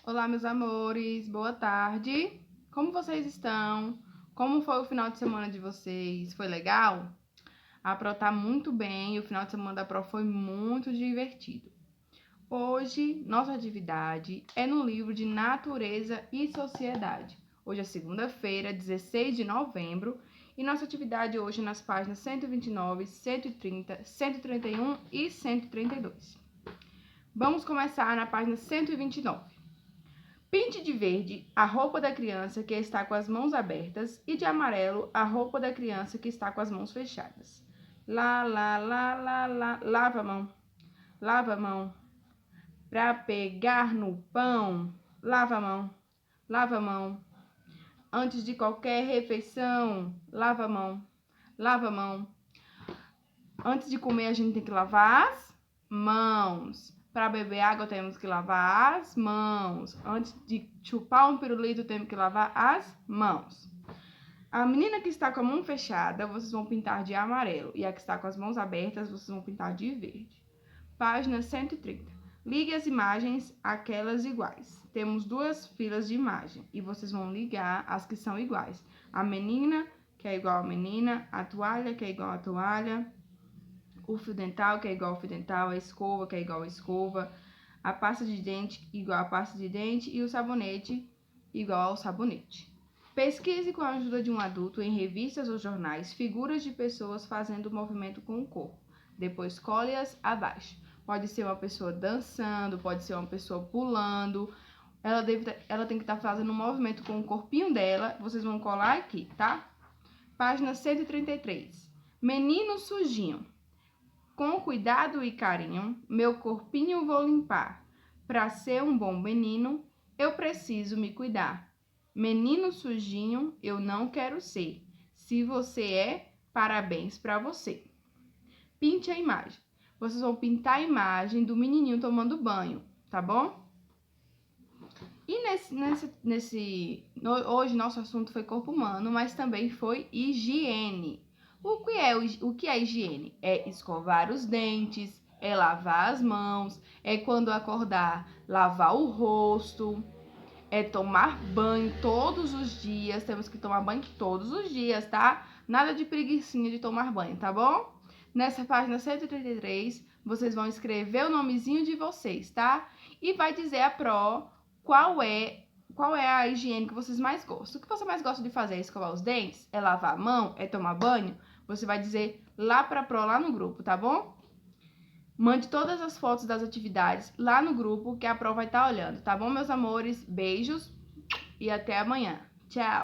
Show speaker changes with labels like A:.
A: Olá, meus amores, boa tarde. Como vocês estão? Como foi o final de semana de vocês? Foi legal? A Pro tá muito bem, o final de semana da Pro foi muito divertido. Hoje, nossa atividade é no livro de Natureza e Sociedade. Hoje é segunda-feira, 16 de novembro, e nossa atividade hoje é nas páginas 129, 130, 131 e 132. Vamos começar na página 129. Pinte de verde a roupa da criança que está com as mãos abertas e de amarelo a roupa da criança que está com as mãos fechadas. Lava a mão, lava a mão. Pra pegar no pão, lava a mão, lava a mão. Antes de qualquer refeição, lava a mão, lava a mão. Antes de comer, a gente tem que lavar as mãos. Para beber água, temos que lavar as mãos. Antes de chupar um pirulito, temos que lavar as mãos. A menina que está com a mão fechada, vocês vão pintar de amarelo. E a que está com as mãos abertas, vocês vão pintar de verde. Página 130. Ligue as imagens àquelas iguais. Temos duas filas de imagem e vocês vão ligar as que são iguais. A menina, que é igual a menina, a toalha, que é igual a toalha, o fio dental, que é igual ao fio dental, a escova, que é igual a escova, a pasta de dente igual a pasta de dente e o sabonete igual ao sabonete. Pesquise com a ajuda de um adulto em revistas ou jornais figuras de pessoas fazendo movimento com o corpo. Depois cole-as abaixo. Pode ser uma pessoa dançando, pode ser uma pessoa pulando. Ela tem que estar fazendo um movimento com o corpinho dela. Vocês vão colar aqui, tá? Página 133. Menino sujinho. Com cuidado e carinho, meu corpinho vou limpar. Para ser um bom menino, eu preciso me cuidar. Menino sujinho, eu não quero ser. Se você é, parabéns para você. Pinte a imagem. Vocês vão pintar a imagem do menininho tomando banho, tá bom? E hoje nosso assunto foi corpo humano, mas também foi higiene. O que é higiene? É escovar os dentes, é lavar as mãos, é quando acordar, lavar o rosto, é tomar banho todos os dias. Temos que tomar banho todos os dias, tá? Nada de preguicinha de tomar banho, tá bom? Nessa página 133, vocês vão escrever o nomezinho de vocês, tá? E vai dizer a Pro qual é a higiene que vocês mais gostam. O que você mais gosta de fazer? É escovar os dentes? É lavar a mão? É tomar banho? Você vai dizer lá pra Pro, lá no grupo, tá bom? Mande todas as fotos das atividades lá no grupo que a Pro vai estar olhando, tá bom, meus amores? Beijos e até amanhã. Tchau!